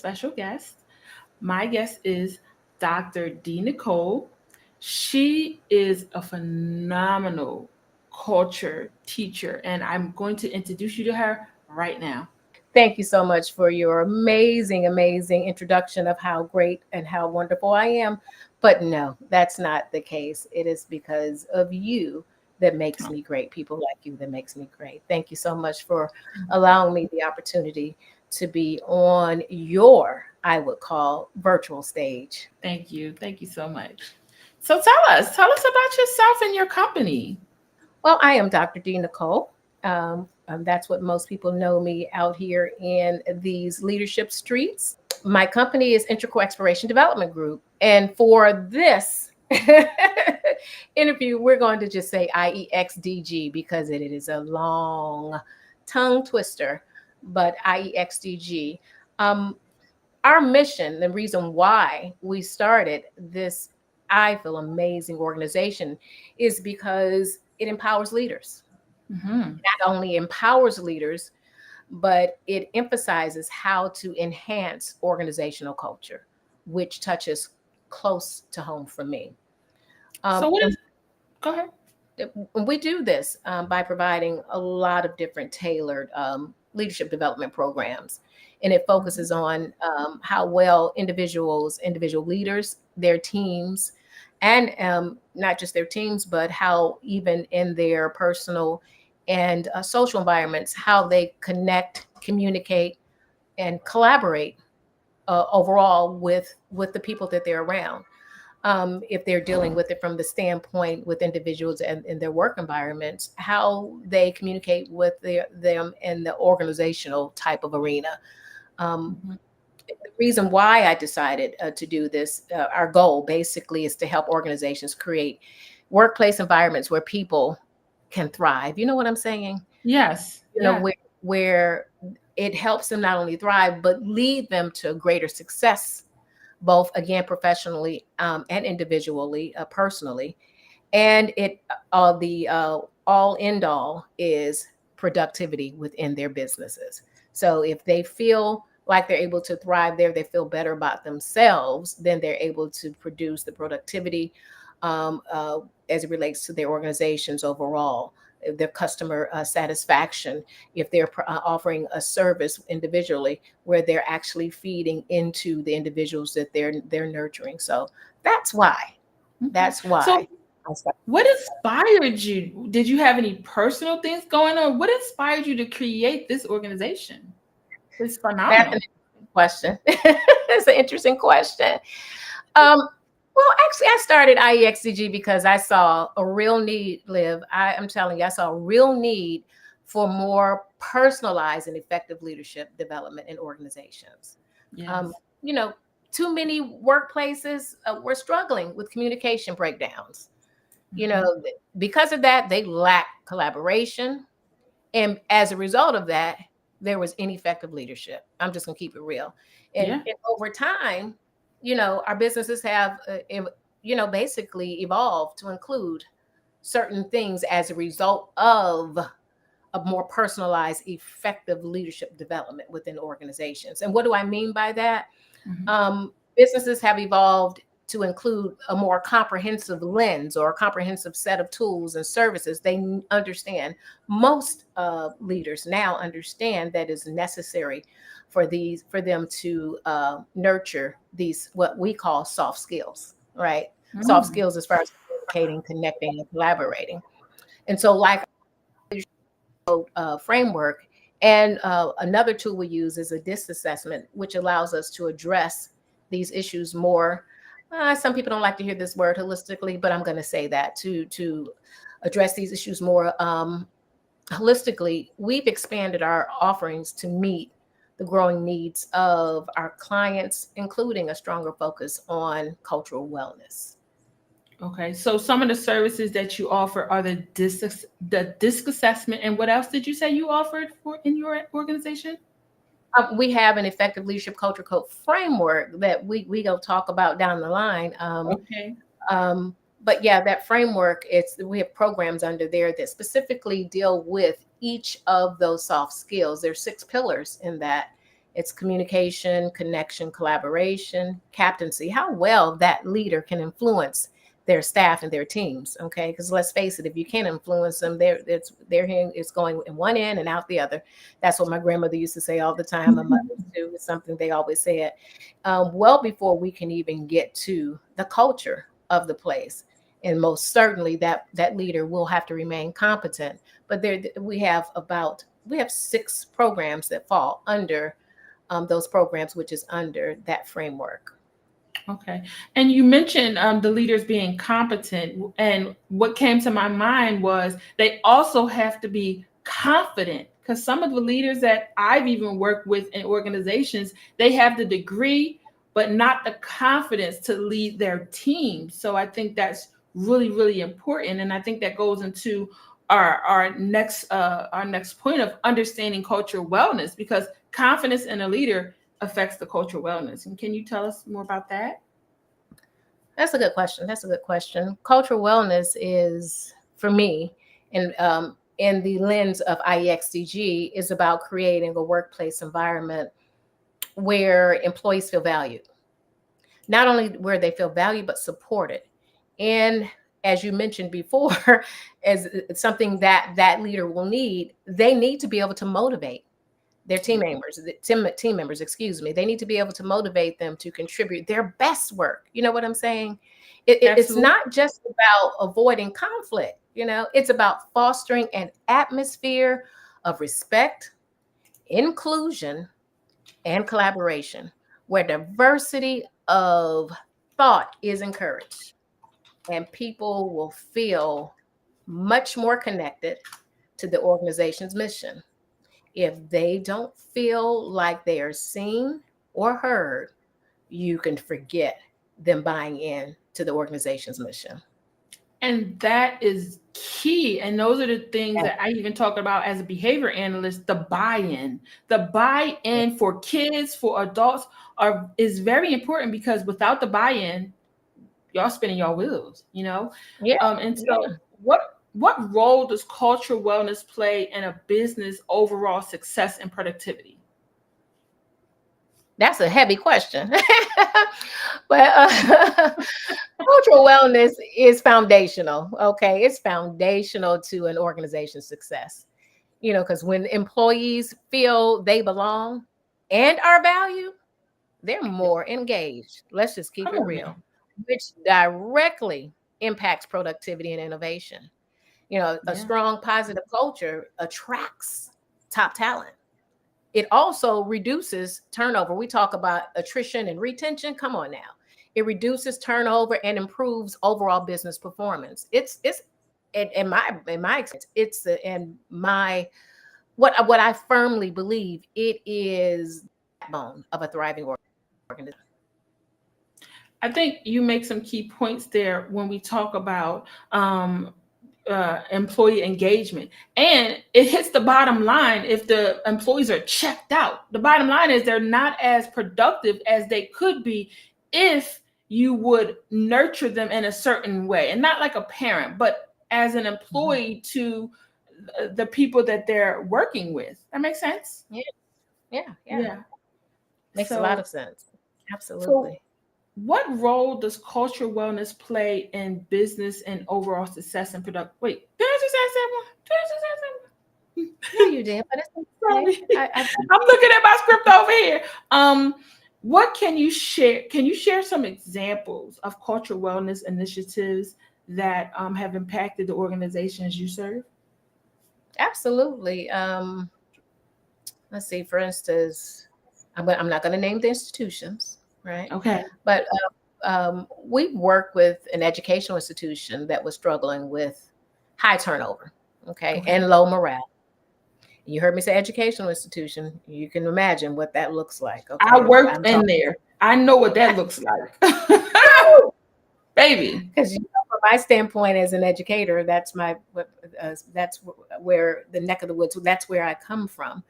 special guest. My guest is Dr. DNicole. She is a phenomenal culture teacher, and I'm going to introduce you to her right now. Thank you so much for your amazing, amazing introduction of how great and how wonderful I am. But no, that's not the case. It is because of you that makes Oh, me great. People like you that makes me great. Thank you so much for allowing me the opportunity to be on your, I would call, virtual stage. thank you. Thank you so much. So tell us about yourself and your company. Well, I am Dr. D. Nicole. That's what most people know me out here in these leadership streets. My company is Integral Exploration Development Group. And for this interview, we're going to just say IEXDG because it is a long tongue twister, but IEXDG. Um, our mission, the reason why we started this, I feel, amazing organization is because it empowers leaders. Hmm. Not only empowers leaders, but it emphasizes how to enhance organizational culture, which touches close to home for me. So what And is, go ahead. we do this by providing a lot of different tailored leadership development programs. And it focuses on how well individual leaders, their teams, and not just their teams, but how even in their personal and social environments, how they connect, communicate, and collaborate overall with the people that they're around. If they're dealing with it from the standpoint with individuals and in their work environments, how they communicate with them in the organizational type of arena. Um, Mhm. the reason why I decided to do this, our goal basically is to help organizations create workplace environments where people can thrive. You know what I'm saying? Yes, You know, yes. where it helps them not only thrive, but lead them to greater success, both again professionally and individually, personally. And it the all end all is productivity within their businesses. So if they feel like they're able to thrive there, they feel better about themselves, then they're able to produce the productivity um, uh, as it relates to their organizations overall, their customer satisfaction, if they're offering a service individually where they're actually feeding into the individuals that they're nurturing. So that's why. Okay. That's So why I started. what inspired you? Did you have any personal things going on? What inspired you to create this organization? It's That's an phenomenal. interesting question. It's an interesting question. Um, well, actually, I started IEXCG because I saw a real need, Liv. I'm telling you, I saw a real need for more personalized and effective leadership development in organizations. Um, Yes. you know, too many workplaces were struggling with communication breakdowns. You Mhm. know, because of that, they lack collaboration. And as a result of that, there was ineffective leadership. I'm just going to keep it real. Yeah. And over time, our businesses have, basically evolved to include certain things as a result of a more personalized, effective leadership development within organizations. And what do I mean by that? Mhm. Businesses have evolved to include a more comprehensive lens or a comprehensive set of tools and services. They understand, most leaders now understand that is necessary for them to nurture these what we call soft skills, right? Soft Mm. skills as far as communicating, connecting, and collaborating. And so, like framework. And another tool we use is a DISC assessment, which allows us to address these issues more. Some people don't like to hear this word holistically, but I'm going to say that to address these issues more holistically. We've expanded our offerings to meet the growing needs of our clients, including a stronger focus on cultural wellness. Okay. So some of the services that you offer are the disc assessment, and what else did you say you offered for in your organization? We have an effective leadership culture code framework that we go talk about down the line. Okay. But yeah, that framework, we have programs under there that specifically deal with each of those soft skills. There's 6 pillars in that, It's communication, connection, collaboration, captaincy, how well that leader can influence their staff and their teams. Okay. Because let's face it, if you can't influence them, their hand is going in one end and out the other. That's what my grandmother used to say all the time. My mother too. It's something they always said. Well before we can even get to the culture of the place. And most certainly that leader will have to remain competent. But there we have 6 programs that fall under those programs, which is under that framework. Okay. And you mentioned the leaders being competent. And what came to my mind was they also have to be confident, because some of the leaders that I've even worked with in organizations, they have the degree, but not the confidence to lead their team. So I think that's really, really important. And I think that goes into our next point of understanding cultural wellness, because confidence in a leader affects the cultural wellness. And can you tell us more about that? That's a good question. That's a good question. Cultural wellness is, for me, in the lens of IEXDG, is about creating a workplace environment where employees feel valued. Not only where they feel valued, but supported. And as you mentioned before, as something that leader will need, they need to be able to motivate their team members, excuse me. They need to be able to motivate them to contribute their best work. You know what I'm saying? It's Absolutely. not just about avoiding conflict. It's about fostering an atmosphere of respect, inclusion, and collaboration, where diversity of thought is encouraged, and people will feel much more connected to the organization's mission. If they don't feel like they are seen or heard, you can forget them buying in to the organization's mission. And that is key. And those are the things Yeah. that I even talk about as a behavior analyst, the buy-in. The buy-in for kids, for adults is very important, because without the buy-in, y'all spinning your wheels. Yeah. And Yeah. so what role does cultural wellness play in a business overall success and productivity? That's a heavy question. But cultural wellness is foundational. Okay. It's foundational to an organization's success. Because when employees feel they belong and are valued, they're more engaged. Let's just keep Come it on real, now. which directly impacts productivity and innovation. A Yeah. strong positive culture attracts top talent. It also reduces turnover. We talk about attrition and retention. Come on now. It reduces turnover and improves overall business performance. It's in my experience, it's the in my what I firmly believe, it is the backbone of a thriving organization. I think you make some key points there when we talk about employee engagement. And it hits the bottom line if the employees are checked out. The bottom line is they're not as productive as they could be if you would nurture them in a certain way. And not like a parent, but as an Mhm. employee to the people that they're working with. That makes sense? Yeah, yeah, yeah. Yeah. Makes a lot So, of sense. so Absolutely. what role does cultural wellness play in business and overall success and product? Wait, did I just ask that one? Did I just ask No, that one? you did, but it's okay. Sorry, I I'm looking at my script over here. What can you share? Can you share some examples of cultural wellness initiatives that have impacted the organizations you serve? absolutely. Let's see. For instance, I'm not going to name the institutions, right? Okay. But we worked with an educational institution that was struggling with high turnover, okay, Okay. and low morale. You heard me say educational institution. You can imagine what that looks like. I Okay, I'm worked in talking there. I know what that looks like. Baby. because from my standpoint as an educator, that's where the neck of the woods. That's where I come from.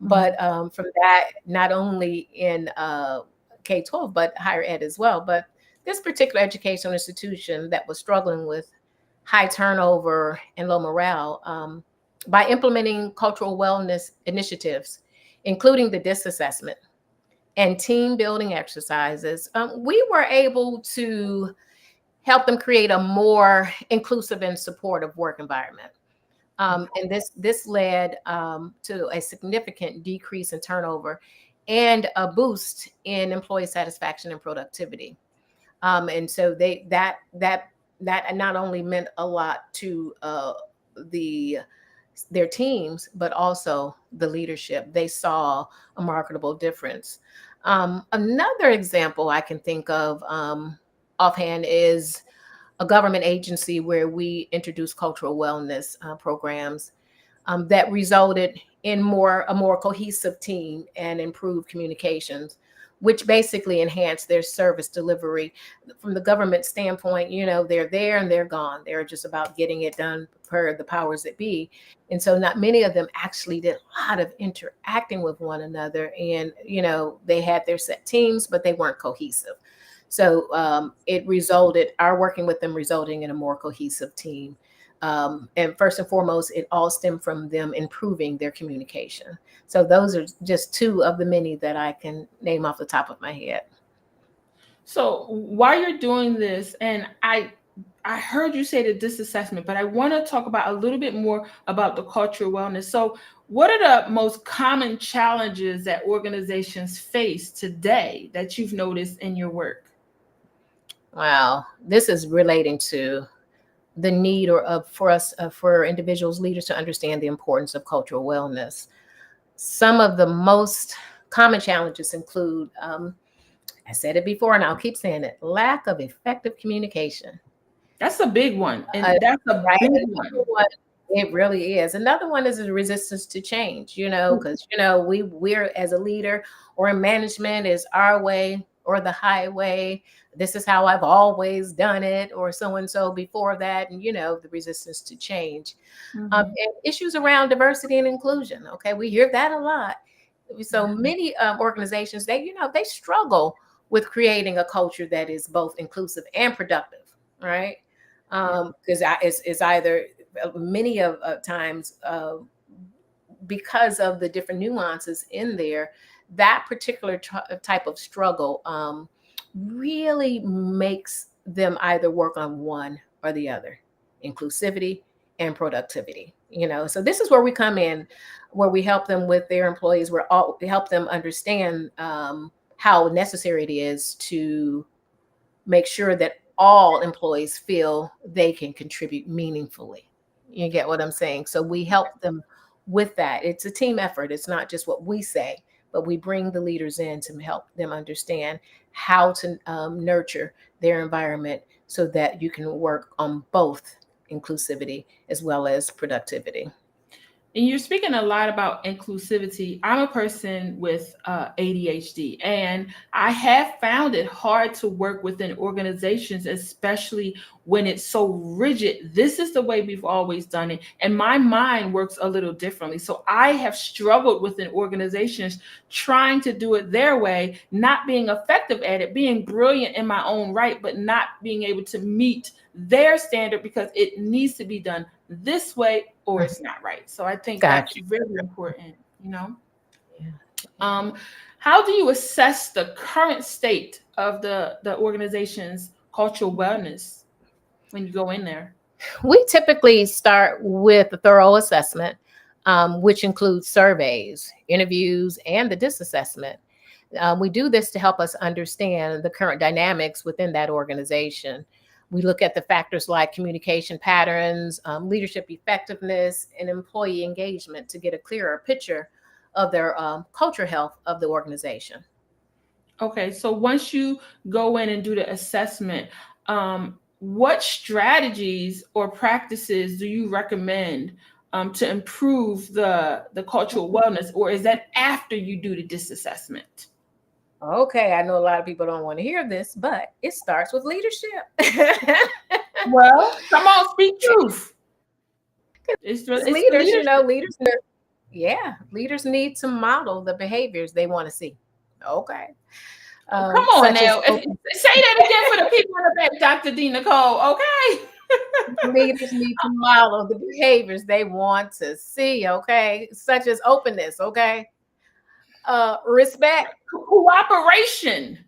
Mhm. But from that, not only in K-12, but higher ed as well. But this particular educational institution that was struggling with high turnover and low morale, by implementing cultural wellness initiatives, including the DISC assessment and team building exercises, we were able to help them create a more inclusive and supportive work environment. And this led to a significant decrease in turnover and a boost in employee satisfaction and productivity. And so that not only meant a lot to the their teams, but also the leadership. They saw a marketable difference. Another example I can think of offhand is a government agency where we introduced cultural wellness programs that resulted in a more cohesive team and improved communications, which basically enhanced their service delivery. From the government standpoint, they're there and they're gone. They're just about getting it done per the powers that be. And so not many of them actually did a lot of interacting with one another. And, they had their set teams, but they weren't cohesive. So our working with them resulting in a more cohesive team. And first and foremost, it all stemmed from them improving their communication. So those are just two of the many that I can name off the top of my head. So while you're doing this, and I heard you say the disassessment, but I want to talk about a little bit more about the cultural wellness. So what are the most common challenges that organizations face today that you've noticed in your work? Wow, this is relating to the need for individuals, leaders to understand the importance of cultural wellness. Some of the most common challenges include, I said it before and I'll keep saying it, lack of effective communication. That's a big one. And that's a right? big one. It really is. Another one is a resistance to change, because, we're as a leader or in management is our way or the highway. This is how I've always done it, or so-and-so before that. And, the resistance to change. And issues around diversity and inclusion. Okay. We hear that a lot. So many organizations, they struggle with creating a culture that is both inclusive and productive. Right. Because it's either many of times because of the different nuances in there, that particular type of struggle really makes them either work on one or the other, inclusivity and productivity. So this is where we come in, where we help them with their employees. We help them understand how necessary it is to make sure that all employees feel they can contribute meaningfully. You get what I'm saying? So we help them with that. It's a team effort. It's not just what we say, but we bring the leaders in to help them understand how to nurture their environment so that you can work on both inclusivity as well as productivity. And you're speaking a lot about inclusivity. I'm a person with ADHD, and I have found it hard to work within organizations, especially when it's so rigid. This is the way we've always done it. And my mind works a little differently. So I have struggled within organizations trying to do it their way, not being effective at it, being brilliant in my own right, but not being able to meet their standard because it needs to be done this way or it's not right. So I think that's very important, Yeah. How do you assess the current state of the organization's cultural wellness when you go in there? We typically start with a thorough assessment, which includes surveys, interviews, and the DISC assessment. We do this to help us understand the current dynamics within that organization. We look at the factors like communication patterns, leadership effectiveness, and employee engagement to get a clearer picture of their culture health of the organization. Okay, so once you go in and do the assessment, what strategies or practices do you recommend to improve the cultural wellness, or is that after you do the DISC assessment? Okay, I know a lot of people don't want to hear this, but it starts with leadership. Well, come on, speak truth. It's leaders, leaders need to model the behaviors they want to see. Okay. Come on now. Say that again for the people in the back, Dr. DNicole. Okay. Leaders need to model the behaviors they want to see. Okay. Such as openness. Okay. Respect cooperation.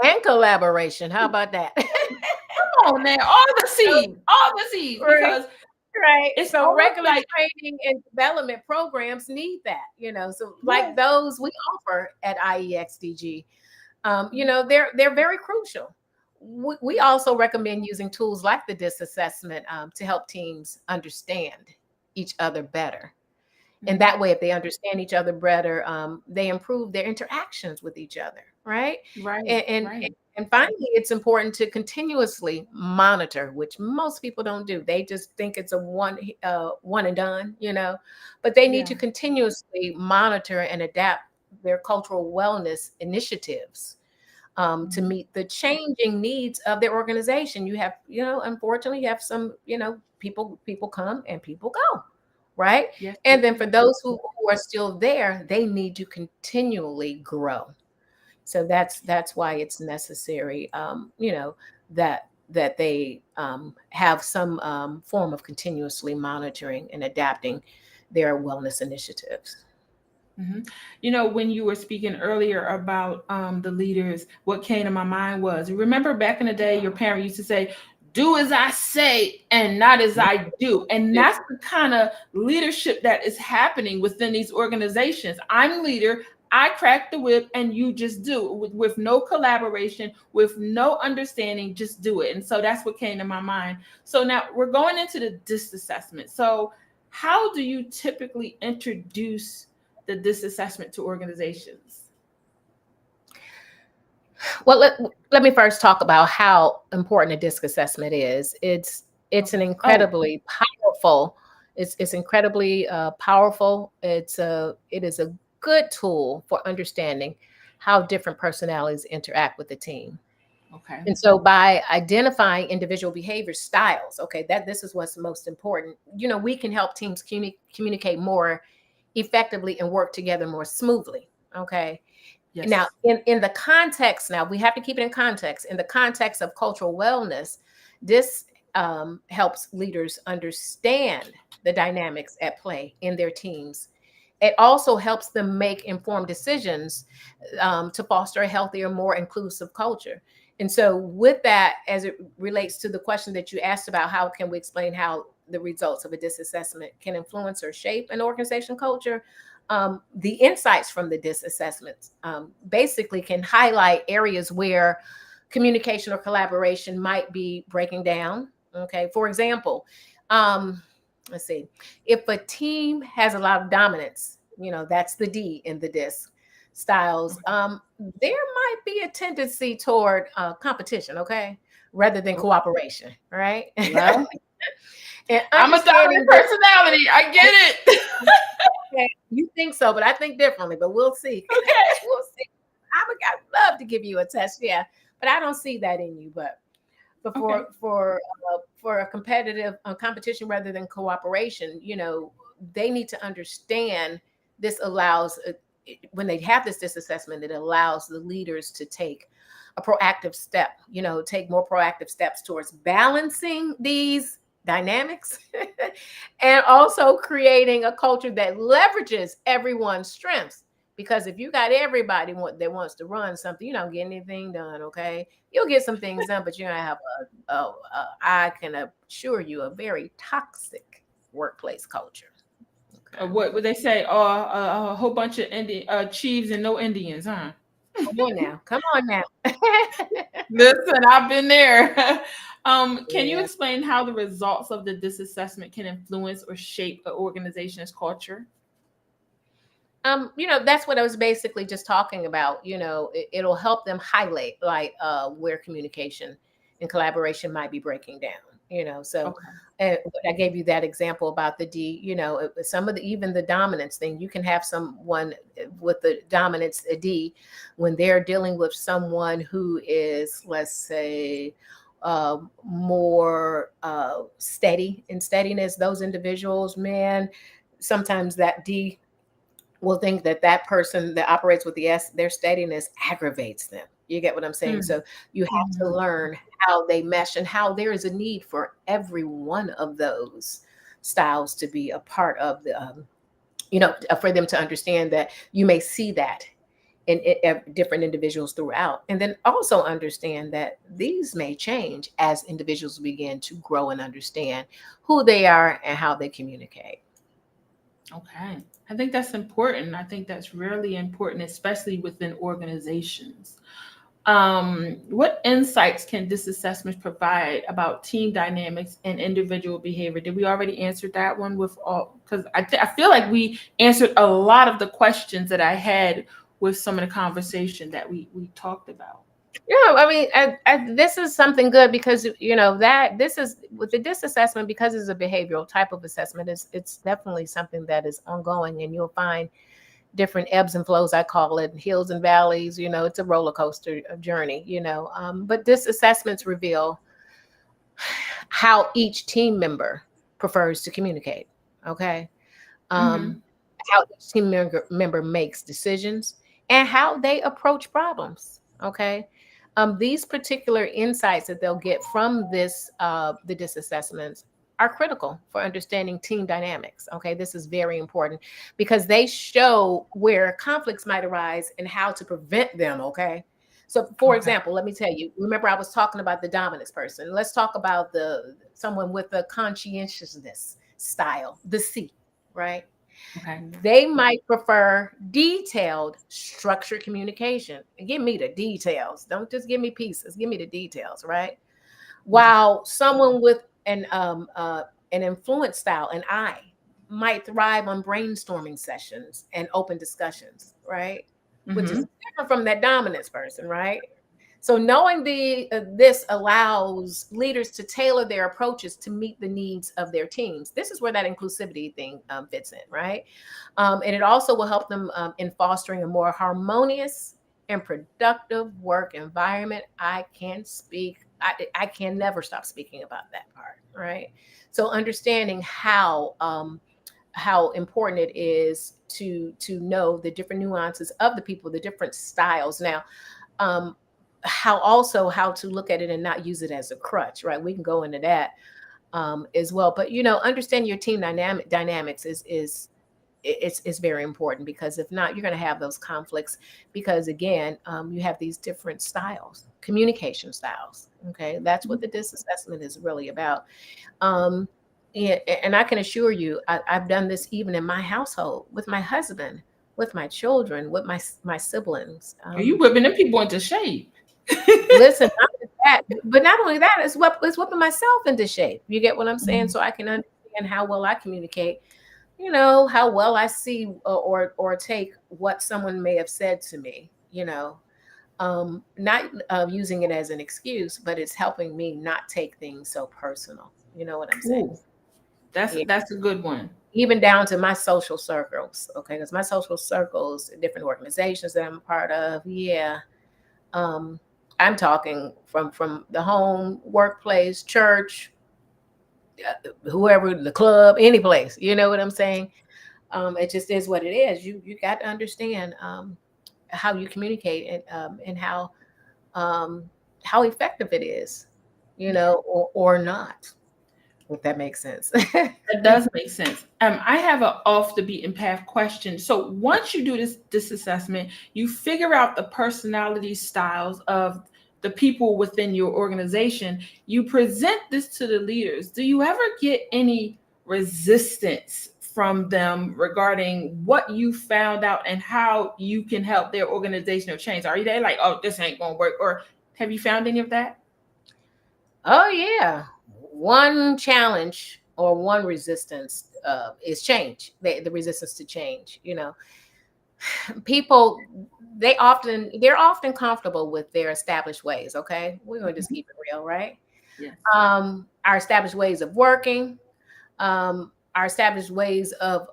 and collaboration. How about that? Come on now, all the C's, Right. because Right. it's So almost regular like training and development programs need that, so like yes, those we offer at IEXDG, mhm, they're very crucial. We also recommend using tools like the DIS assessment to help teams understand each other better. And mhm, that way, if they understand each other better, they improve their interactions with each other, right? right, And right, finally, it's important to continuously monitor, which most people don't do. They just think it's a one and done, but they need to yeah, continuously monitor and adapt their cultural wellness initiatives to mhm, meet the changing needs of their organization. You have, unfortunately, you have some, people come and people go, right? yes, we And then do. for those who are still there, they need to continually grow. So that's why it's necessary, that they have some form of continuously monitoring and adapting their wellness initiatives. Mhm. You know, when you were speaking earlier about the leaders, what came to my mind was, remember back in the day, your parent used to say, "Do as I say and not as I do," and that's the kind of leadership that is happening within these organizations. I'm leader. I crack the whip, and you just do with no collaboration, with no understanding. Just do it, and so that's what came to my mind. So now we're going into the DISC assessment. So, how do you typically introduce the disassessment to organizations? Well, let me first talk about how important a DISC assessment is. It's Okay. an Oh, incredibly powerful. It's incredibly powerful. It is a good tool for understanding how different personalities interact with the team. okay. And so by identifying individual behavior styles, okay, that this is what's most important. We can help teams communicate more effectively and work together more smoothly. Okay. Now, Yes. in the context, now we have to keep it in context. In the context of cultural wellness, this helps leaders understand the dynamics at play in their teams. It also helps them make informed decisions to foster a healthier, more inclusive culture. And so, with that, as it relates to the question that you asked about, how can we explain how the results of a disassessment can influence or shape an organization culture? The insights from the DIS assessments basically can highlight areas where communication or collaboration might be breaking down. Okay, for example, um, let's see, if a team has a lot of dominance, that's the D in the DIS styles, Okay. there might be a tendency toward competition, okay, rather than Okay. cooperation, right? Well, And I'm a dominant understanding this. personality. I get it. Okay, you think so, but I think differently. But we'll see. Okay. We'll see. I'd love to give you a test, yeah, but I don't see that in you. But Okay. for a competitive competition rather than cooperation, they need to understand this allows when they have this assessment, it allows the leaders to take a proactive step, take more proactive steps towards balancing these dynamics and also creating a culture that leverages everyone's strengths. Because if you got everybody that wants to run something, you don't get anything done. Okay, you'll get some things done, but you're gonna have I can assure you, a very toxic workplace culture. Okay, What would they say? A whole bunch of chiefs and no Indians, huh? come on now, come on now. Listen, I've been there. Can you Yeah. explain how the results of the disassessment can influence or shape an organization's culture? That's what I was basically just talking about. It'll help them highlight like where communication and collaboration might be breaking down. So Okay. I gave you that example about the D. Some of the even the dominance thing. You can have someone with the dominance a D when they're dealing with someone who is, let's say, more steady in steadiness. Those individuals, man, sometimes that D will think that that person that operates with the S, their steadiness aggravates them. You get what I'm saying? Hmm. So you have to Mhm. learn how they mesh and how there is a need for every one of those styles to be a part of for them to understand that you may see that in different individuals throughout. And then also understand that these may change as individuals begin to grow and understand who they are and how they communicate. Okay. I think that's important. I think that's really important, especially within organizations. What insights can this assessment provide about team dynamics and individual behavior? Did we already answer that one with all? Because I feel like we answered a lot of the questions that I had with some of the conversation that we talked about. Yeah, I mean, this is something good because that this is with the DIS assessment, because it's a behavioral type of assessment. It's definitely something that is ongoing, and you'll find different ebbs and flows. I call it hills and valleys. It's a roller coaster journey. But DIS assessments reveal how each team member prefers to communicate. Okay. Mm-hmm. um, how each team member makes decisions and how they approach problems. Okay. These particular insights that they'll get from the DIS assessments are critical for understanding team dynamics. Okay. This is very important because they show where conflicts might arise and how to prevent them. Okay. So, for Okay. example, let me tell you. Remember, I was talking about the dominance person. Let's talk about the someone with a conscientiousness style, the C, right? Okay. They might prefer detailed, structured communication. Give me the details. Don't just give me pieces. Give me the details, right? Yeah. While someone with an influence style, an I, might thrive on brainstorming sessions and open discussions, right? Which Mm-hmm. is different from that dominance person, right? So knowing this allows leaders to tailor their approaches to meet the needs of their teams. This is where that inclusivity thing fits in, right? And it also will help them in fostering a more harmonious and productive work environment. I can never stop speaking about that part, right? So understanding how important it is to know the different nuances of the people, the different styles. Now, um, how to look at it and not use it as a crutch, right? We can go into that as well. But understand your team dynamics is very important, because if not, you're going to have those conflicts, because again, you have these different styles, communication styles. Okay, that's what the DIS assessment is really about. um, and I can assure you, I've done this even in my household, with my husband, with my children, with my siblings. Are you whipping them people into shape? Listen, not only that, but not only that, it's whipping myself into shape. You get what I'm saying? Mhm. So I can understand how well I communicate, how well I see or take what someone may have said to me, not using it as an excuse, but it's helping me not take things so personal. You know what I'm saying? Ooh, that's Yeah. that's a good one. Even down to my social circles. Okay. Because my social circles, different organizations that I'm a part of. Yeah. Um, I'm talking from the home, workplace, church, whoever, the club, any place. You know what I'm saying? It just is what it is. You got to understand how you communicate, and um, how effective it is, or not. If that makes sense. That does make sense. I have a off the beaten path question. So once you do this assessment, you figure out the personality styles of the people within your organization. You present this to the leaders. Do you ever get any resistance from them regarding what you found out and how you can help their organizational change? Are they like, oh, this ain't gonna work? Or have you found any of that? Oh yeah, one challenge or one resistance is change. The resistance to change. People, they're often comfortable with their established ways. Okay, we're gonna just Mhm. keep it real, right? Yes. Our established ways of working, our established ways of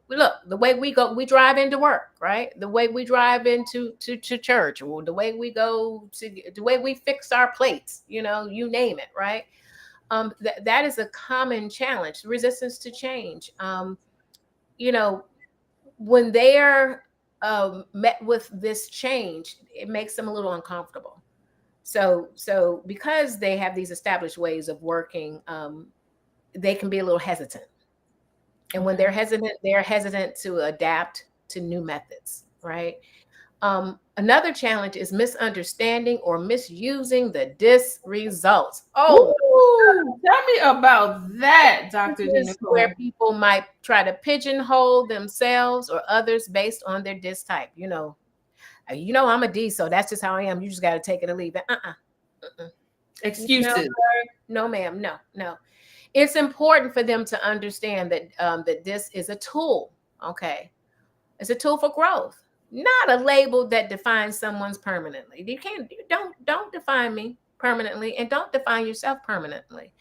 look, the way we drive into work, right? The way we drive to church, or the way we go to, the way we fix our plates, you name it, right? That is a common challenge, resistance to change. You know, when they're met with this change, it makes them a little uncomfortable. So because they have these established ways of working, they can be a little hesitant. And when Okay. they're hesitant to adapt to new methods, right? Another challenge is misunderstanding or misusing the DIS results. Oh, Ooh, tell me about that, this Dr. D. is where Nicole. people might try to pigeonhole themselves or others based on their DIS type. I'm a D, so that's just how I am. You just got to take it or leave it. Uh-uh. No, Excuses. no, ma'am. No, no. It's important for them to understand that this is a tool. Okay, it's a tool for growth, not a label that defines someone's permanently. You don't define me permanently, and don't define yourself permanently.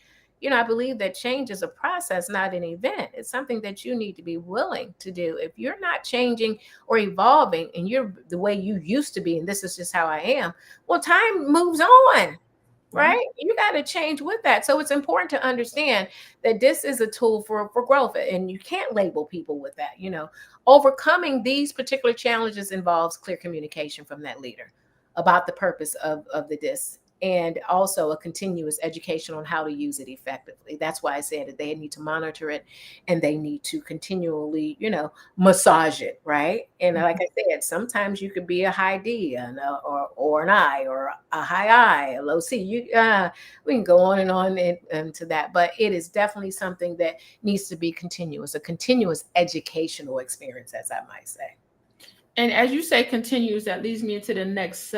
I believe that change is a process, not an event. It's something that you need to be willing to do. If you're not changing or evolving and you're the way you used to be, and this is just how I am, well, time moves on, Right. right? You got to change with that. So it's important to understand that this is a tool for growth, and you can't label people with that. Overcoming these particular challenges involves clear communication from that leader about the purpose of the DIS, and also a continuous education on how to use it effectively. That's why I said that they need to monitor it, and they need to continually, massage it, right? And like I said, sometimes you could be a high D or an I, or a high I, a low C. We can go on and on into that, but it is definitely something that needs to be continuous, a continuous educational experience, as I might say. And as you say, continues, that leads me into the next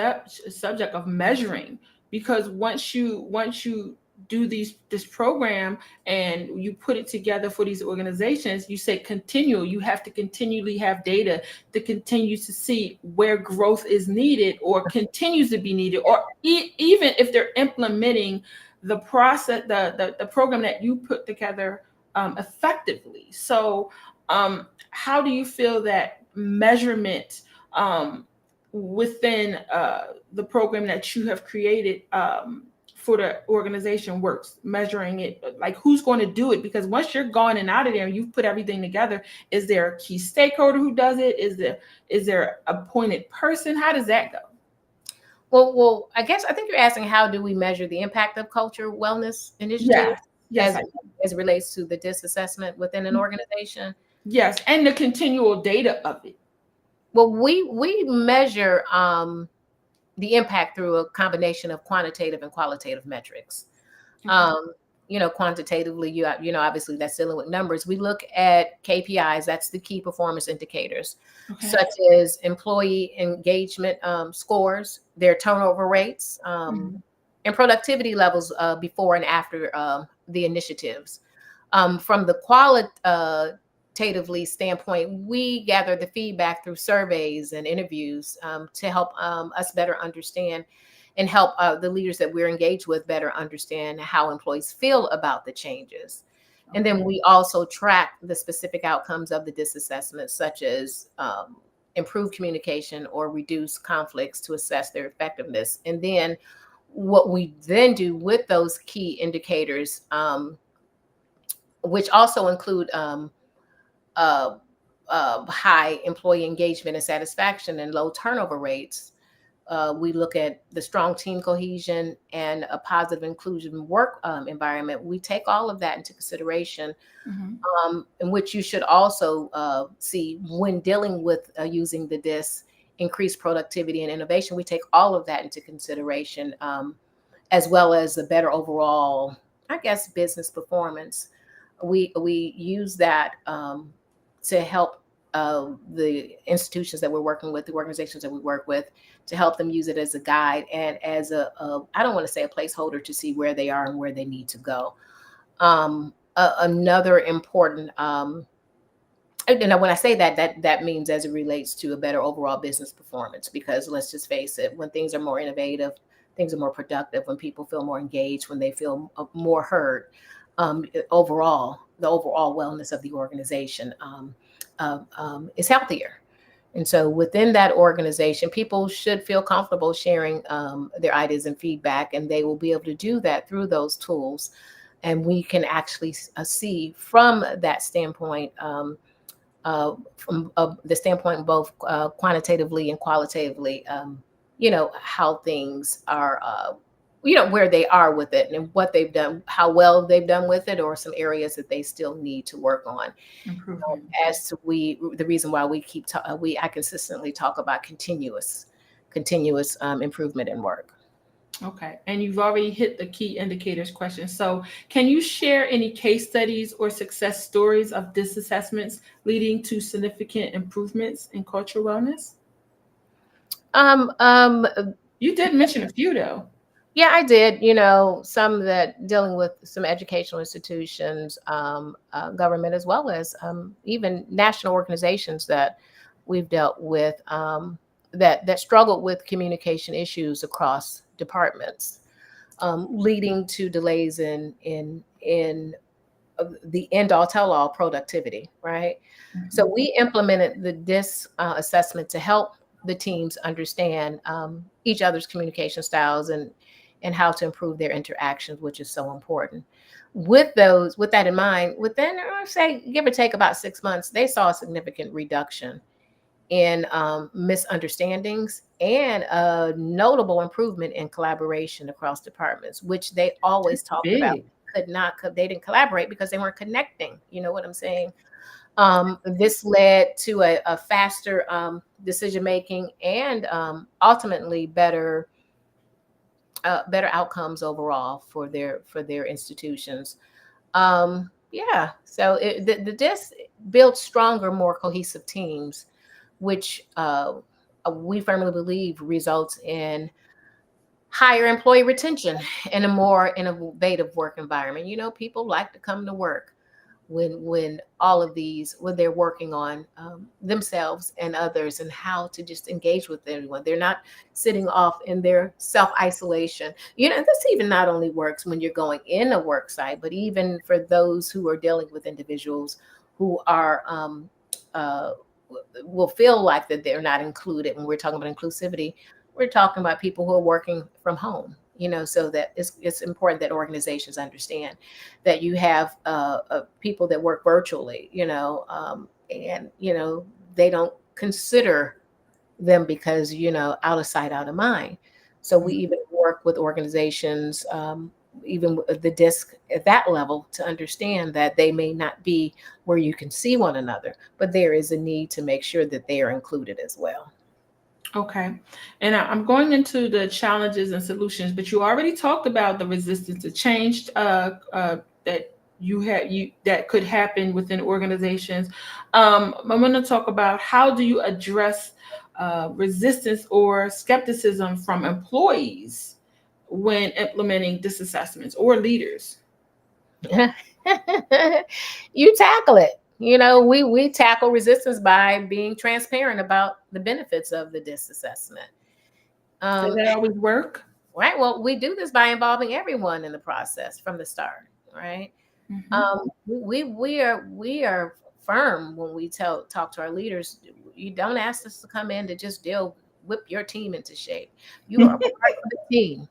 subject of measuring, because once you do this program and you put it together for these organizations, you say continual. You have to continually have data to continue to see where growth is needed or continues to be needed, or even if they're implementing the process, the program that you put together effectively. So how do you feel that measurement um, within the program that you have created for the organization works? Measuring it, like who's going to do it? Because once you're gone and out of there and you've put everything together, is there a key stakeholder who does it? Is there appointed person? How does that go? Well, I think you're asking, how do we measure the impact of culture wellness initiatives Yes, yes, as I as it relates to the DIS assessment within an organization? yes, and the continual data of it. Well, we measure the impact through a combination of quantitative and qualitative metrics. Okay. Um, Quantitatively, obviously that's dealing with numbers. We look at KPIs, that's the key performance indicators, Okay. such as employee engagement scores, their turnover rates, Mhm. and productivity levels before and after the initiatives. From the qualitatively standpoint, we gather the feedback through surveys and interviews to help us better understand and help the leaders that we're engaged with better understand how employees feel about the changes. And Okay. then we also track the specific outcomes of the disassessment, such as improved communication or reduce conflicts to assess their effectiveness. And then what we then do with those key indicators, which also include uh, high employee engagement and satisfaction and low turnover rates. We look at the strong team cohesion and a positive inclusion work environment. We take all of that into consideration, Mhm. in which you should also see when dealing with using the DIS, increased productivity and innovation. We take all of that into consideration, as well as a better overall, I guess, business performance. We use that to help the institutions that we're working with, the organizations that we work with, to help them use it as a guide and as I don't want to say a placeholder to see where they are and where they need to go. Another important, and when I say that, that means as it relates to a better overall business performance, because let's just face it, when things are more innovative, things are more productive, when people feel more engaged, when they feel more heard, overall, the overall wellness of the organization is healthier. And so within that organization, people should feel comfortable sharing their ideas and feedback, and they will be able to do that through those tools. And we can actually see from that standpoint, from the standpoint both quantitatively and qualitatively, how things are where they are with it and what they've done, how well they've done with it, or some areas that they still need to work on. Improvement. As to the reason why we I consistently talk about continuous improvement in work. Okay. And you've already hit the key indicators question. So, can you share any case studies or success stories of disassessments leading to significant improvements in cultural wellness? Um, um, You did mention a few, though. Yeah, I did. Some that dealing with some educational institutions, government, as well as even national organizations that we've dealt with, that struggled with communication issues across departments, leading to delays in the end all tell all productivity, right? So Mhm. we implemented the DISC assessment to help the teams understand each other's communication styles and how to improve their interactions, which is so important. With that in mind, within, say, give or take about 6 months, they saw a significant reduction in misunderstandings and a notable improvement in collaboration across departments, which they always talked about. Big. They didn't collaborate because they weren't connecting. You know what I'm saying? This led to a faster decision making and ultimately better outcomes overall for their institutions. Yeah, so the DIS builds stronger, more cohesive teams, which we firmly believe results in higher employee retention and a more innovative work environment. People like to come to work when all of these when they're working on themselves and others, and how to just engage with everyone. They're not sitting off in their self isolation. This even not only works when you're going in a work site, but even for those who are dealing with individuals who are uh, will feel like that they're not included. When we're talking about inclusivity, we're talking about people who are working from home. So that it's important that organizations understand that you have people that work virtually, and they don't consider them because out of sight, out of mind. So we even work with organizations, even with the DISC at that level, to understand that they may not be where you can see one another, but there is a need to make sure that they are included as well. Okay. And I'm going into the challenges and solutions, but you already talked about the resistance to change that you that could happen within organizations. I'm going to talk about how do you address resistance or skepticism from employees when implementing disassessments or leaders. You tackle it. We tackle resistance by being transparent about the benefits of the DISC assessment. Does Um, that always work? right. Well, we do this by involving everyone in the process from the start. Right. Hmm. We are firm when we talk to our leaders. You don't ask us to come in to just whip your team into shape. You are part of the team.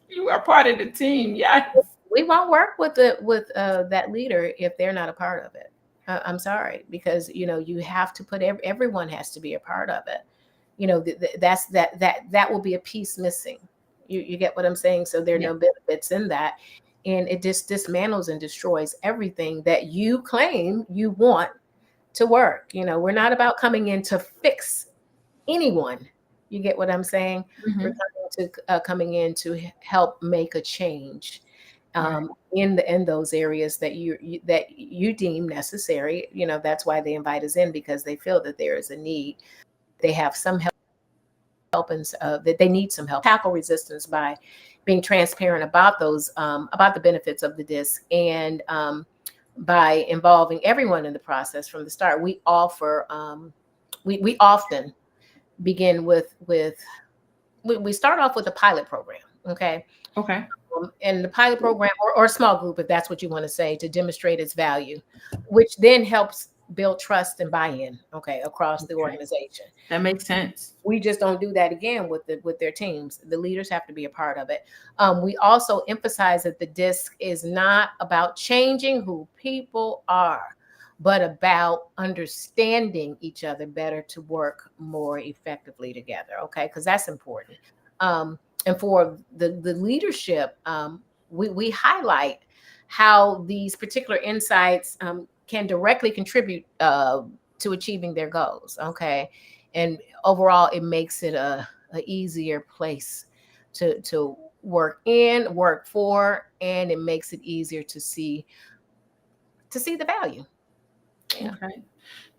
You are part of the team. Yes. We won't work with that leader if they're not a part of it. I'm sorry, because you have to put everyone has to be a part of it. That will be a piece missing. You get what I'm saying? So there are Yeah. no benefits in that, and it just dismantles and destroys everything that you claim you want to work. We're not about coming in to fix anyone. You get what I'm saying? We're Hmm. coming in to help make a change Right. in those areas that you deem necessary. That's why they invite us in, because they feel that there is a need. They have some help, and that they need some help. Tackle resistance by being transparent about those about the benefits of the DISC, and by involving everyone in the process from the start. We often begin with we start off with a pilot program. Okay. Okay. And the pilot program, or a small group, if that's what you want to say, to demonstrate its value, which then helps build trust and buy-in, okay, across the Okay. organization. That makes sense. We just don't do that again with their teams. The leaders have to be a part of it. We also emphasize that the DISC is not about changing who people are, but about understanding each other better to work more effectively together. Okay, because that's important. Um, And for the leadership, we highlight how these particular insights can directly contribute to achieving their goals. Okay, and overall, it makes it a easier place to work in, work for, and it makes it easier to see the value. Yeah. Okay.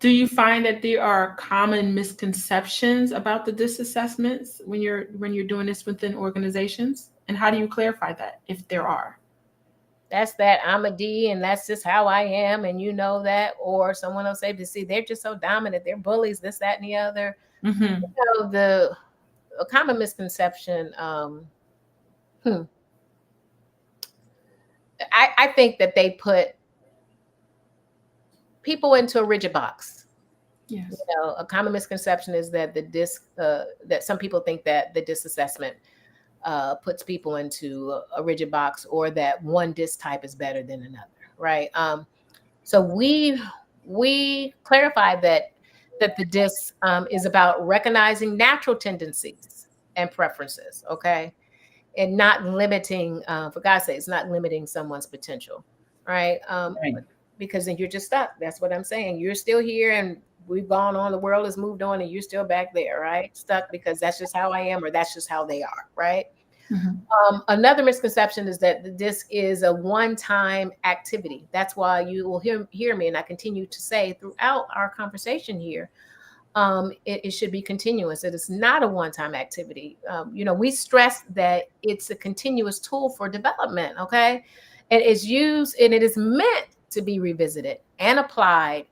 Do you find that there are common misconceptions about the DISC assessments when you're doing this within organizations? And how do you clarify that if there are? That's that I'm a D and that's just how I am, and you know that. Or someone will say, see, they're just so dominant, they're bullies, this, that, and the other. Mm-hmm. So the a common misconception, hmm, I think that they put people into a rigid box. You Yes. know, a common misconception is that the disc that some people think that the disc assessment puts people into a rigid box, or that one disc type is better than another, right? So we clarify that the disc is about recognizing natural tendencies and preferences, okay, and not limiting, for God's sake, it's not limiting someone's potential, right? Right. Because then you're just stuck. That's what I'm saying. You're still here, and we've gone on. The world has moved on, and you're still back there, right? Stuck because that's just how I am, or that's just how they are, right? Mm-hmm. Another misconception is that the disc is a one-time activity. That's why you will hear me, and I continue to say throughout our conversation here, it should be continuous. It is not a one-time activity. You know, we stress that it's a continuous tool for development. Okay, and it's used and it is meant to be revisited and applied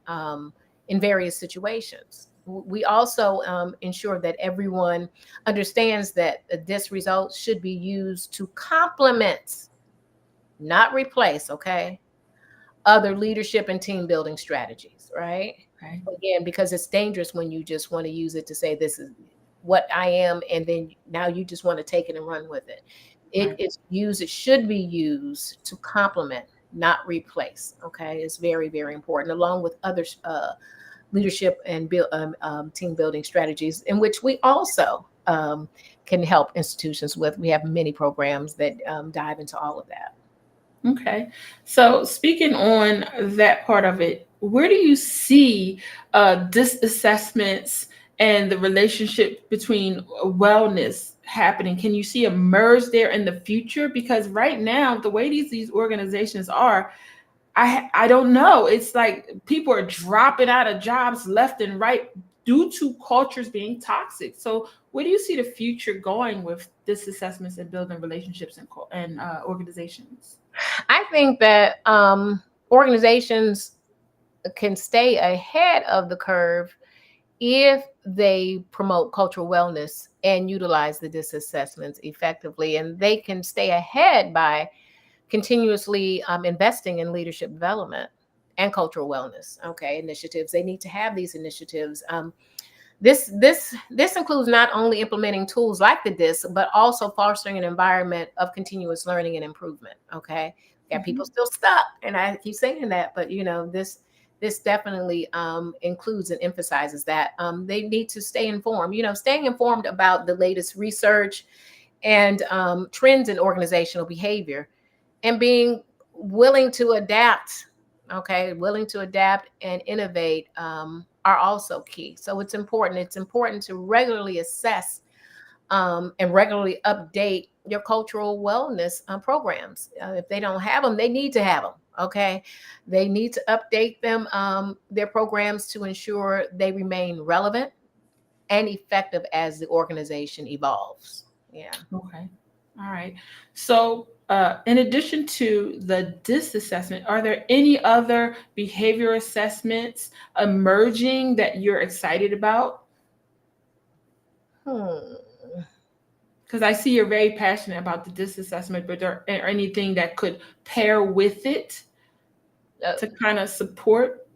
in various situations. We also ensure that everyone understands that this result should be used to complement, not replace. Okay, other leadership and team building strategies, right? Right. Again, because it's dangerous when you just want to use it to say this is what I am, and then now you just want to take it and run with it. It Right. is used, it should be used to complement, not replace. Okay, it's very, very important, along with other leadership and team building strategies, in which we also can help institutions with. We have many programs that dive into all of that. Okay. So speaking on that part of it, where do you see DISC assessments and the relationship between wellness happening? Can you see a merge there in the future? Because right now, the way these organizations are, I don't know. It's like people are dropping out of jobs left and right due to cultures being toxic. So where do you see the future going with DISC assessments and building relationships and organizations? I think that organizations can stay ahead of the curve if they promote cultural wellness and utilize the DIS assessments effectively. And they can stay ahead by continuously investing in leadership development and cultural wellness. Okay, initiatives. They need to have these initiatives. This includes not only implementing tools like the DISC, but also fostering an environment of continuous learning and improvement. Okay, got people Mhm. still stuck, and I keep saying that, but you know this definitely includes and emphasizes that they need to stay informed. You know, staying informed about the latest research and trends in organizational behavior, and being willing to adapt. Okay, willing to adapt and innovate are also key. So it's important. It's important to regularly assess and regularly update your cultural wellness programs. If they don't have them, they need to have them. Okay, they need to update them, their programs, to ensure they remain relevant and effective as the organization evolves. Yeah. Okay. All right. So, in addition to the DIS assessment, are there any other behavior assessments emerging that you're excited about? Hmm. Because I see you're very passionate about the DIS assessment, but there anything that could pair with it Uh, to kind of support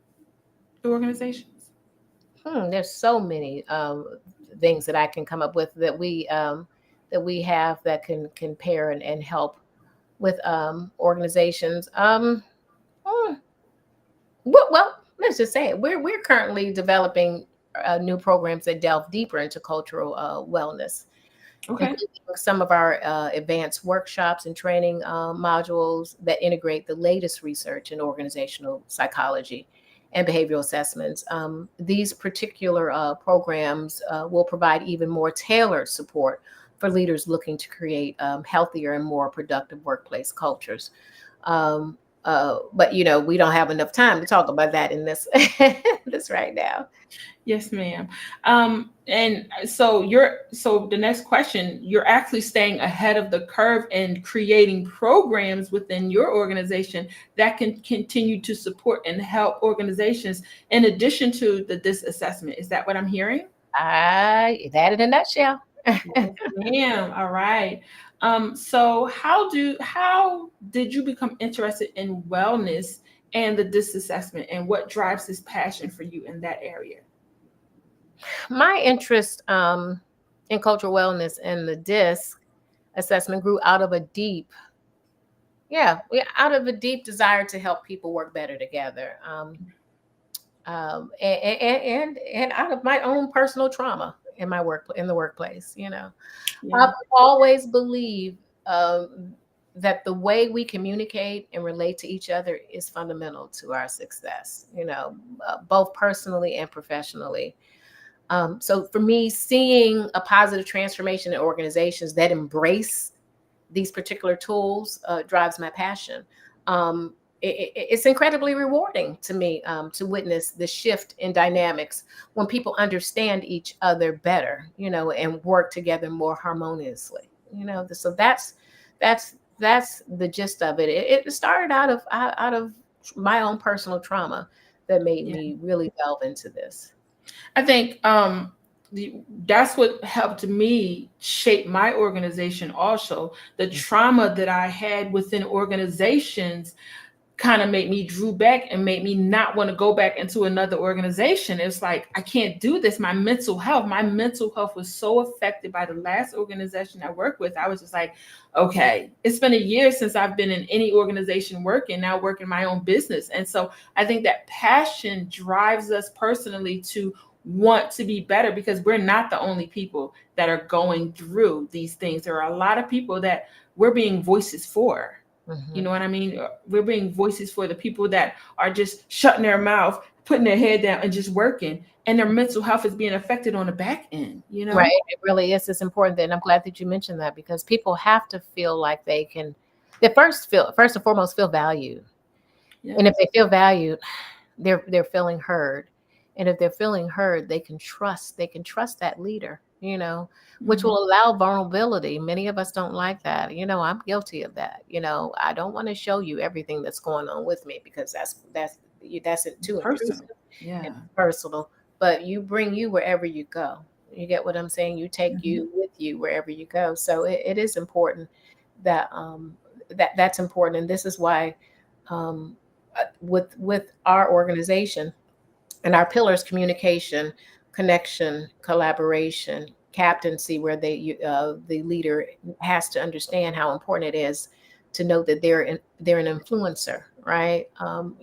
the organizations? there's so many things that I can come up with that we have that can pair and help with organizations. Hmm, well, let's just say it. We're currently developing new programs that delve deeper into cultural wellness, Okay. including some of our advanced workshops and training modules that integrate the latest research in organizational psychology and behavioral assessments. These particular programs will provide even more tailored support for leaders looking to create healthier and more productive workplace cultures. Um, but we don't have enough time to talk about that in this this right now. Yes, ma'am. And so the next question, you're actually staying ahead of the curve and creating programs within your organization that can continue to support and help organizations in addition to the DIS assessment. Is that what I'm hearing? That in a nutshell. Yes, ma'am. All right. So how did you become interested in wellness and the DIS assessment, and what drives this passion for you in that area? My interest in cultural wellness and the DISC assessment grew out of a out of a deep desire to help people work better together. And out of my own personal trauma in my work in the workplace. Yeah. I've always believed that the way we communicate and relate to each other is fundamental to our success. Both personally and professionally. So for me, seeing a positive transformation in organizations that embrace these particular tools drives my passion. Um, it's incredibly rewarding to me to witness the shift in dynamics when people understand each other better, and work together more harmoniously. So that's the gist of it. It started out of my own personal trauma that made Yeah. me really delve into this. I think that's what helped me shape my organization also. The trauma that I had within organizations kind of made me drew back and made me not want to go back into another organization. It's like, I can't do this. My mental health was so affected by the last organization I worked with. I was just like, okay, it's been a year since I've been in any organization working, now working my own business. And so I think that passion drives us personally to want to be better, because we're not the only people that are going through these things. There are a lot of people that we're being voices for. You Mhm. know what I mean? We're being voices for the people that are just shutting their mouth, putting their head down, and just working, and their mental health is being affected on the back end. You Right, know? it really is. It's important, and I'm glad that you mentioned that because people have to feel like they first and foremost feel valued. Yeah. And if they feel valued, they're feeling heard. And if they're feeling heard, they can trust that leader, which Hmm. will allow vulnerability. Many of us don't like that. I'm guilty of that. I don't want to show you everything that's going on with me because that's too Personal. intrusive Yeah. and personal. But you bring you wherever you go. You get what I'm saying? You take Hmm. you with you wherever you go. So it is important that that's important, and this is why with our organization and our pillars: communication, connection, collaboration, captaincy, where the leader has to understand how important it is to know that they're an influencer, right? How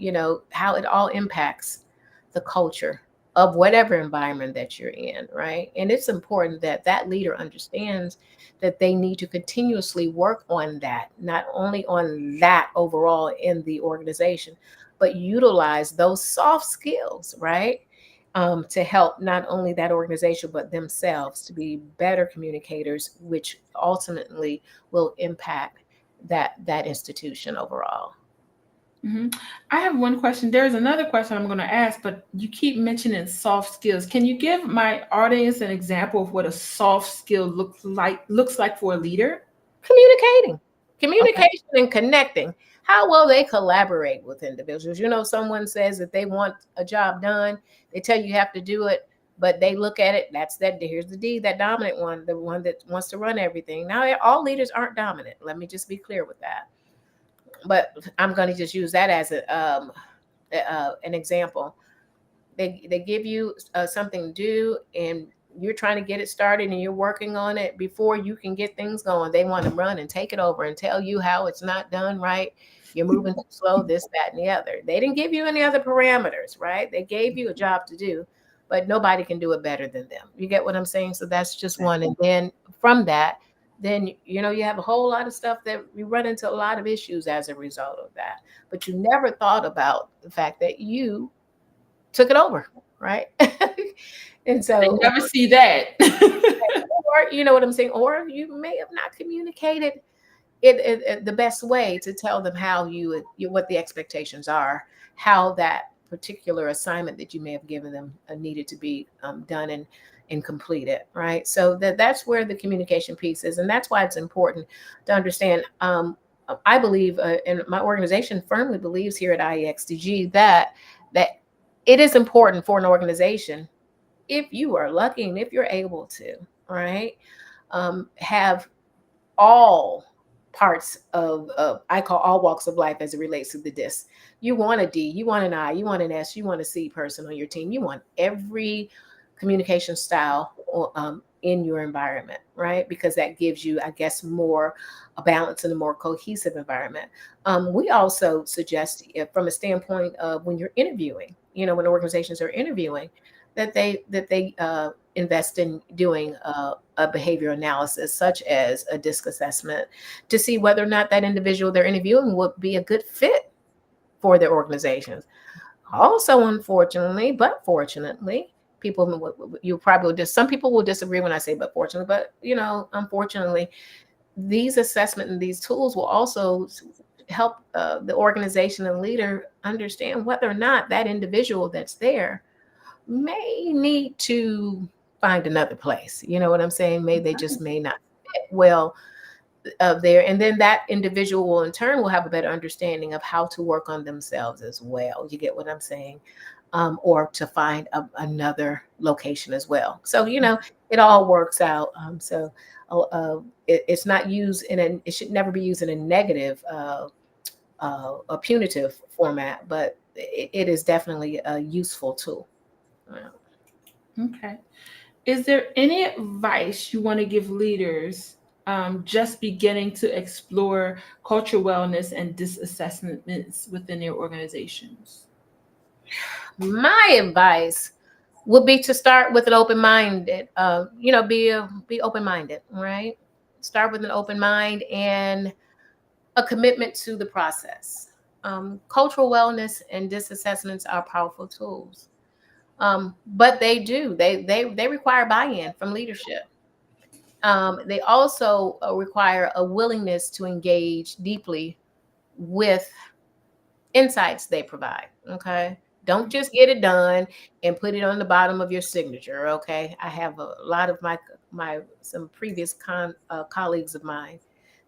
it all impacts the culture of whatever environment that you're in, right? And it's important that that leader understands that they need to continuously work on that, not only on that overall in the organization, but utilize those soft skills, right? To help not only that organization, but themselves to be better communicators, which ultimately will impact that institution overall. Hmm. I have one question. There's another question I'm going to ask, but you keep mentioning soft skills. Can you give my audience an example of what a soft skill looks like for a leader? Communicating, Okay. communication and connecting. How well they collaborate with individuals. Someone says that they want a job done, they tell you have to do it, but they look at it. That's that. Here's the D, that dominant one, the one that wants to run everything. Now, all leaders aren't dominant. Let me just be clear with that. But I'm going to just use that as an example. They give you something to do, and you're trying to get it started and you're working on it before you can get things going. They want to run and take it over and tell you how it's not done right. You're moving too slow, this, that, and the other. They didn't give you any other parameters, right? They gave you a job to do, but nobody can do it better than them. You get what I'm saying? So that's just one. And then from that, then you have a whole lot of stuff that you run into a lot of issues as a result of that. But you never thought about the fact that you took it over, right? And They so, never see that. or you know what I'm saying, or you may have not communicated it the best way to tell them how what the expectations are, how that particular assignment that you may have given them needed to be done and completed, right? So that's where the communication piece is, and that's why it's important to understand. I believe, and my organization firmly believes here at IEXDG that it is important for an organization, if you are lucky and if you're able to, right, have all parts of I call all walks of life as it relates to the DISC. You want a D, you want an I, you want an S, you want a C person on your team. You want every communication style in your environment, right? Because that gives you, I guess, more a balance and a more cohesive environment. We also suggest, from a standpoint of when you're interviewing, when organizations are interviewing, that they invest in doing a behavior analysis, such as a DISC assessment, to see whether or not that individual they're interviewing would be a good fit for their organizations. Also, unfortunately, but fortunately, you probably just some people will disagree when I say but fortunately, but unfortunately, these assessment and these tools will also help the organization and leader understand whether or not that individual that's there may need to find another place. You know what I'm saying? They just may not fit well there. And then that individual will in turn will have a better understanding of how to work on themselves as well. You get what I'm saying? Or to find another location as well. So, it all works out. It's not used it should never be used in a negative, a punitive format, but it is definitely a useful tool. Okay. Is there any advice you want to give leaders just beginning to explore cultural wellness and disassessments within their organizations? My advice would be to start with an open-minded, be open-minded, right? Start with an open mind and a commitment to the process. Cultural wellness and disassessments are powerful tools, but they require buy-in from leadership. They also require a willingness to engage deeply with insights they provide. Okay. Don't just get it done and put it on the bottom of your signature. Okay. I have a lot of some previous colleagues of mine.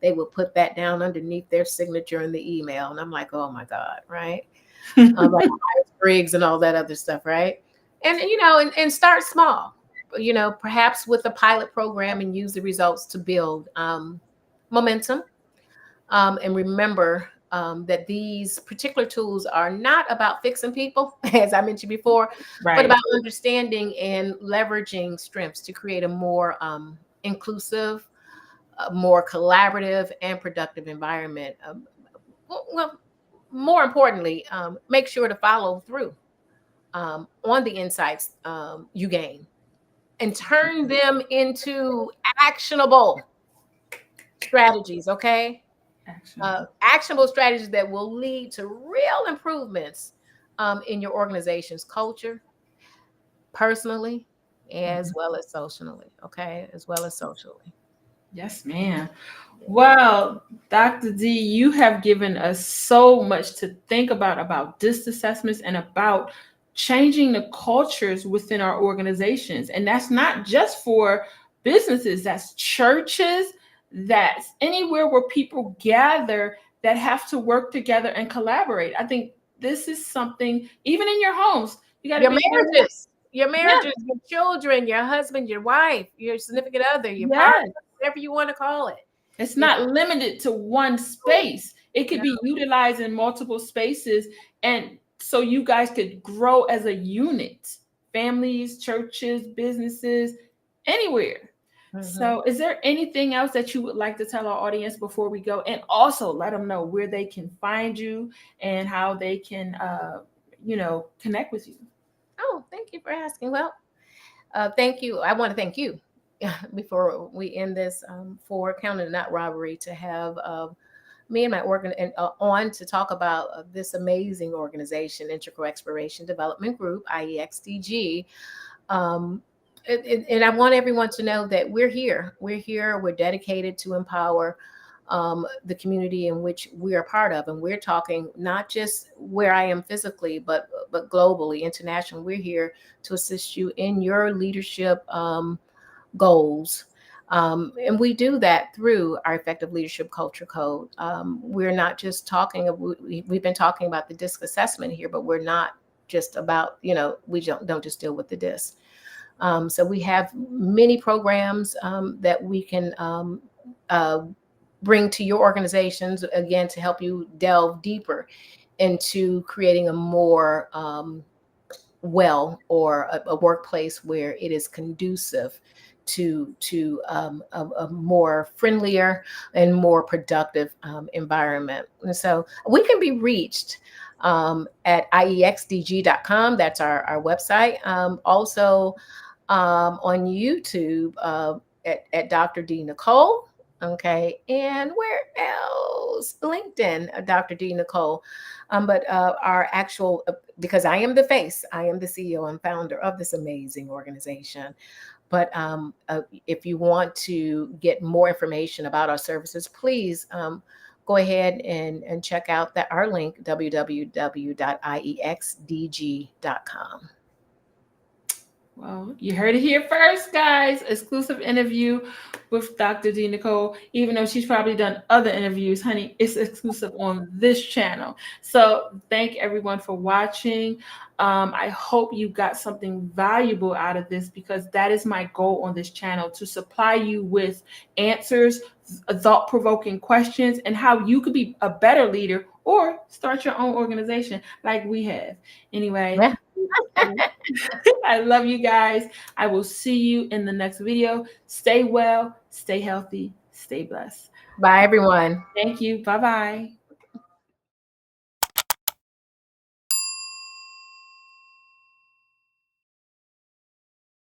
They will put that down underneath their signature in the email. And I'm like, oh my God. Right. Like Myers-Briggs and all that other stuff. Right. And start small, perhaps with a pilot program, and use the results to build momentum. And remember that these particular tools are not about fixing people, as I mentioned before, but Right. about understanding and leveraging strengths to create a more inclusive, more collaborative, and productive environment. Well, more importantly, make sure to follow through on the insights you gain and turn them into actionable strategies, okay? Actionable. Actionable strategies that will lead to real improvements in your organization's culture, personally, as Mhm. well as socially. Okay, as well as socially. Yes, ma'am. Wow, Dr. D, you have given us so much to think about DISC assessments and about changing the cultures within our organizations. And that's not just for businesses, that's churches, that's anywhere where people gather that have to work together and collaborate. I think this is something, even in your homes, you got to Your be able to, marriages, yeah, your children, your husband, your wife, your significant other, your partner, yes. whatever you want to call it. It's You not limited to one space. It could know, be utilized in multiple spaces. And so you guys could grow as a unit, families, churches, businesses, anywhere. mhm. So, is there anything else that you would like to tell our audience before we go? And also let them know where they can find you and how they can, connect with you. Oh, thank you for asking. Well, thank you. I want to thank you before we end this for Counting It Not Robbery to have me and my on to talk about this amazing organization, Integral Exploration Development Group, IEXDG. Um, and I want everyone to know that we're here. We're here. We're dedicated to empower the community in which we are part of, and we're talking not just where I am physically, but globally, internationally. We're here to assist you in your leadership goals. And we do that through our Effective Leadership Culture Code. We're not just talking, we've been talking about the DISC assessment here, but we're not just about, we don't just deal with the DISC. So we have many programs that we can uh, bring to your organizations, again, to help you delve deeper into creating a more or a workplace where it is conducive to a more friendlier and more productive environment. And so we can be reached at iexdg.com. That's our website. Also on YouTube at Dr. DNicole. Okay, and where else? LinkedIn, Dr. DNicole. But our actual, because I am the face, I am the CEO and founder of this amazing organization. But if you want to get more information about our services, please go ahead and check out our link, www.iexdg.com. Well, you heard it here first, guys. Exclusive interview with Dr. DNicole. Even though she's probably done other interviews, honey, it's exclusive on this channel. So thank everyone for watching. I hope you got something valuable out of this, because that is my goal on this channel, to supply you with answers, thought-provoking questions, and how you could be a better leader or start your own organization like we have. Anyway, Yeah. I love you guys. I will see you in the next video. Stay well, stay healthy, stay blessed. Bye, everyone. Thank you. Bye-bye.